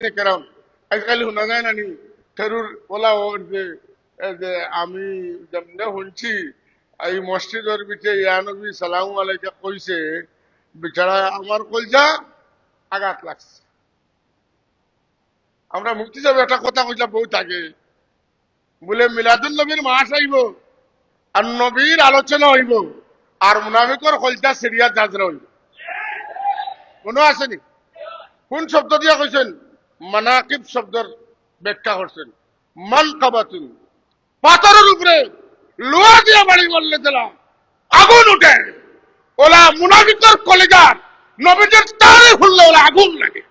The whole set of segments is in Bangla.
কেরাম আজকাল শোনা যায় নানি ফেরুর বলা ওর যে আমি যেমনে শুনছি এই মসজিদের ভিতরে ইয়া নবী সালামু আলাইকা কইছে বেচারা আমার কলজা আঘাত লাগছে। আমরা মুক্তি যাবে একটা কথা কইলাম বহুত আগে, বলে মিলাদুল নবীর মাস আইব আর নবীর আলোচনা হইব আর মুনাফিকর কলজা সিরিয়া জাজরা হইব। মনে আসেনি? কোন শব্দ দিয়া কইছেন? মানাকিব শব্দের ব্যাখ্যা করছেন। মান কাবাতুন, পাথরের উপরে লোহা দিয়ে বাড়ি বললে দিলা আগুন উঠে, ওলা মুনাফিকর কলিজার নবীদের তারে খুললে ওলা আগুন লাগে।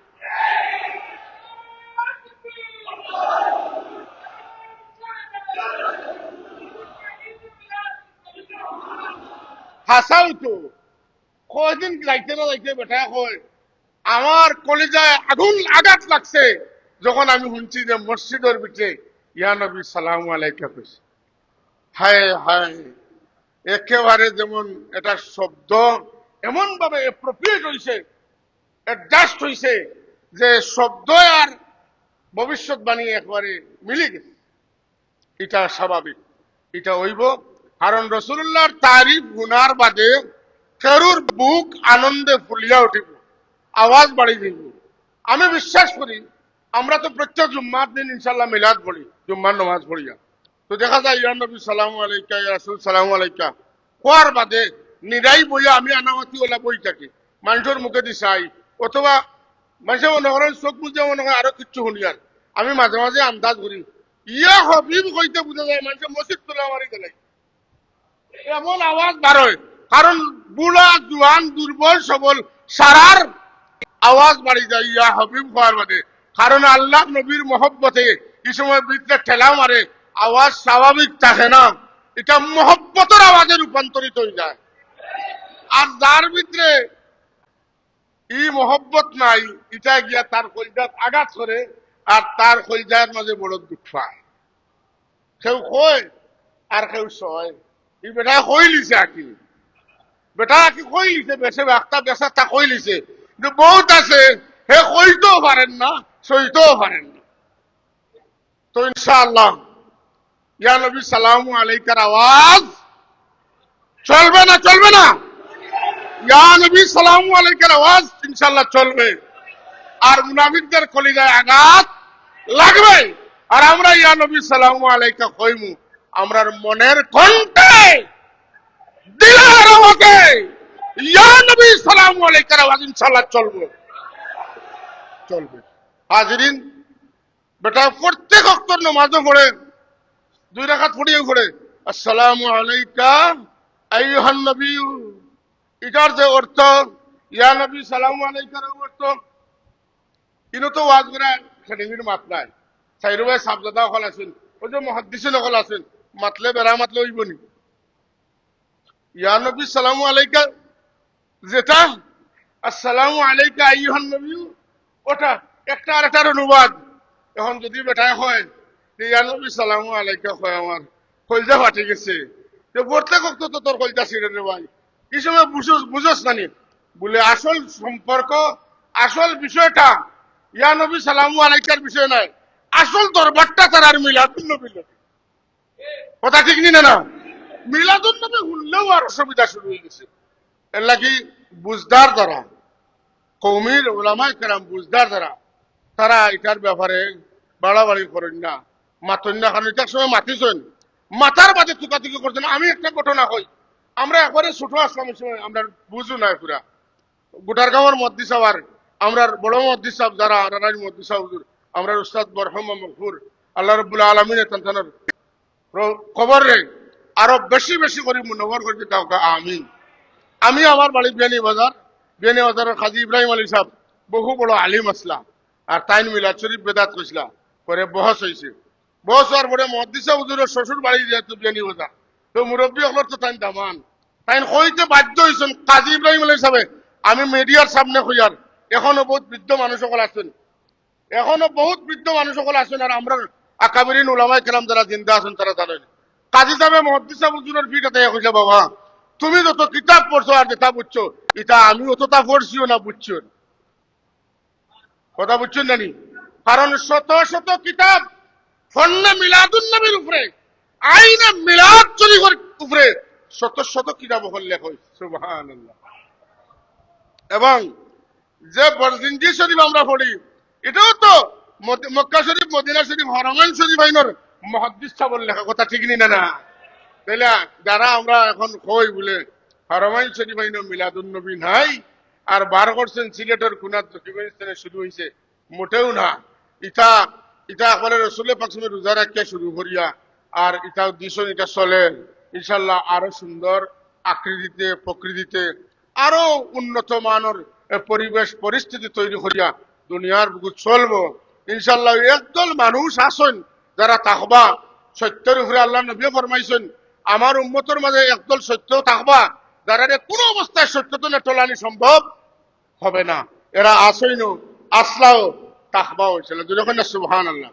হাসাও তো কয়দিন যাইতে না যাইতে বেটা কয় আমার কলিজায় আগুন আঘাত লাগছে যখন আমি শুনছি যে মসজিদের ভিতরে ইয়া নবী সালামু আলাইকা কইছে। হায় হায়, একেবারে যেমন এটা শব্দ এমন ভাবে এপ্রোপ্রিয়েট হইছে, অ্যাডজাস্ট হইছে যে শব্দ আর ভবিষ্যৎবাণী একবারে মিলে গেছে। এটা স্বাভাবিক, এটা হইব। কারণ রসুল্লাহর তারিফ গুনার বাদে কারুর বুক আনন্দে ফুলিয়া উঠিব, আওয়াজ বাড়ি দিব। আমি বিশ্বাস করি আমরা তো প্রত্যেক জুম্মার দিন ইনশাল্লাহ মিলাদ পড়ি, জুম্মার নামাজ পড়িয়া। তো দেখা যায় ইয়া নবী সালামু আলাইকা, ইয়া রাসূল সালামু আলাইকা কোয়ার বাদে নিরাই বইয়া আমি আনামতি ওলা বই থাকি, মানুষের মুখে দি চাই, অথবা মানুষে মনে করেন চোখ বুঝে মনে হয় আরো কিচ্ছু শুনিয়ার। আমি মাঝে মাঝে আন্দাজ করি ইয়া হবিব কইতে বুঝা যায় মানুষে মসজিদ তোলা মারি গেলে এমন আওয়াজ বার হয়। কারণ বুড়া জোয়ান দুর্বল সবল সারার আওয়াজ বাড়ি যায় ইয়া হবিব হওয়ার বাদে। কারণ আল্লাহ নবীর মহব্বতে এই সময় ভিতরে ঠেলা মারে, আওয়াজ স্বাভাবিক থাকে না, এটা মহব্বতের আওয়াজে রূপান্তরিত হয়ে যায়। আর যার ভিতরে ই মহব্বত নাই, এটা গিয়া তার কলজাত আঘাত করে আর তার কলজার মাঝে বড় দুঃখ পায়। কেউ কয় আর কেউ সয়। ই বেটা কই লিছে আকি, বেটা আকি কই লিছে, বেশে একটা বেসাটা কই লিছে, কিন্তু বহুত আছে হে কইতেও পারেন না, সইতেও পারেন না। তো ইনশাআল্লাহ ইয়া নবী সালামু আলাইকার আওয়াজ চলবে না? চলবে না? ইয়া নবী সালামু আলাইকার আওয়াজ ইনশাআল্লাহ চলবে। আর মুনাফিকদের কলিজায় আঘাত লাগবে। আর আমরা ইয়া নবী সালামু আলাইকা কইমু আমরার মনের কণ্ঠে দিলের আওয়াজে ইয়া নবী সালামু আলাইকার আওয়াজ ইনশাআল্লাহ চলবে, চলবে। হাজিরিন, বেটা প্রত্যেক ওয়াক্তের নামাজও পড়ে, 2 রাকাত পড়িয়ে পড়ে আসসালামু আলাইকা আইয়ুহান নবী, এটার যে অর্থ ইয়া নবী সালামু আলাইকার অর্থ ইনো তো ওয়াজ করে সেদিনের মাত্রায় সাইরু ভাই সাবজাদা হল আছেন, ওই যে মুহাদ্দিসিন হল আছেন, মাতলে বেড়া মাতলে হইব নি? ইয়া নবী সালামু আলাইকা যেটা আসসালামু আলাইকা আইয়ুহান নবী, ওটা একটা আর একটার অনুবাদ। এখন যদি বেটায় হয় ইয়া নবী সালামু আলাইকা হয় আমার কলজা ফাটি গেছে, তো প্রত্যেক তো তোর কলজা ছিঁড়ে রে ভাই, এই সময় বুঝোস নানি বলে আসল সম্পর্ক, আসল বিষয়টা ইয়া নবী সালামু আলাইকার বিষয় নয়, আসল দরবারটা তার আর মিলাদুন নবী। কথা ঠিক নি না? মিলাদুন নবী শুনলেও আর অসুবিধা শুরু হয়ে গেছে। এর লাগি বুঝদার দ্বারা কৌমির ওলামায়ে কেরাম বুঝদার দ্বারা তারা এটার ব্যাপারে বাড়াবাড়ি করেন না, মাতন না। কারণ এটার সময় মাতিছেন, মাথার বাদে তুকাতুকি করছেন। আমি একটা ঘটনা কই, আমরা একবারে ছোট আসলাম সময় আমরা বুঝু নাই পুরা গোটার গাঁওয়ের মদ্দি সাহেব আর আমরা বড় মদ্দি সাহেব যারা রানার মদ্দি সাহেব হুজুর আমরা উস্তাদ বরহমা মগফুর আল্লাহ রাব্বুল আলামিন তানতানের খবর রে আরো বেশি বেশি করে মুনওয়ার করে দাও আমিন। আমি আমার বাড়ি বিয়ানীবাজারের কাজী ইব্রাহিম আলী সাহেব বহু বড় আলিম আসলা, আর তাইন মিলাদ শরীফ বেদাত কইসলা করে বহস হয়েছে। বহস হওয়ার পরে মহাদ্দিস হুজুরের শ্বশুর বাড়ি যেহেতু বিয়ানীবাজার, তো মুরব্বী হল তো তাইন দামান, তাইন কইতে বাধ্য হয়েছেন কাজী ইব্রাহিম আলী সাহেব আমি মিডিয়ার সামনে কইয়ার এখনো বহুত বৃদ্ধ মানুষ সকল আছেন, এখনো বহুত বৃদ্ধ মানুষ সকল আছেন, আর আমরা আকাবিরিন উলামায়ে কেরাম যারা জিন্দা আছেন তারা জানেন। কাজী সাহেব মহাদ্দিস হুজুরের ফিটাতে কইছে বাবা তুমি যত কিতাব পড়ছো আর যেটা বুঝছো এটা আমি অতটা পড়ছিও না বুঝছো, কথা বুঝছেন জানি। কারণ শত শত কিতাব ফন্নে মিলাদুন নবীর উপরে আইনে মিলাদ শরীফের উপরে শত শত কিতাব উল্লেখ হয়েছে সুবহানাল্লাহ। এবং যে বরজিনজি শরীফ আমরা পড়ি এটাও তো মক্কা শরীফ, মদিনা শরীফ, হরমাইন শরীফ আইনের মুহাদ্দিস সাহেবের লেখা, কথা ঠিক নি না? তাইলে যারা আমরা এখন কই বলে হরমাইন শরীফ আইনের মিলাদুন নবী নাই আর বার করছেন সিলেটের খুনাত জকিগঞ্জে শুরু হয়েছে, মোটেও না। ইটা ইটা একবারে রসুলের পাকসমে রোজা রাখিয়া শুরু করিয়া আর ইটা উদ্দেশ্য এটা চলে ইনশাল্লাহ আরো সুন্দর আকৃতিতে প্রকৃতিতে আরো উন্নত মানের পরিবেশ পরিস্থিতি তৈরি করিয়া দুনিয়ার বুকুত চলবো ইনশাল্লাহ। একদল মানুষ আসেন যারা তাকবা সত্যের উপরে, আল্লাহ নবী ফরমাইছেন আমার উম্মতের মাঝে একদল সত্য থাকবা যারা কোনো অবস্থায় সত্যতা টলানি সম্ভব হবে না। এরা আসেন আসলাও তাকবা হয়েছিল, যখন সুবহানাল্লাহ।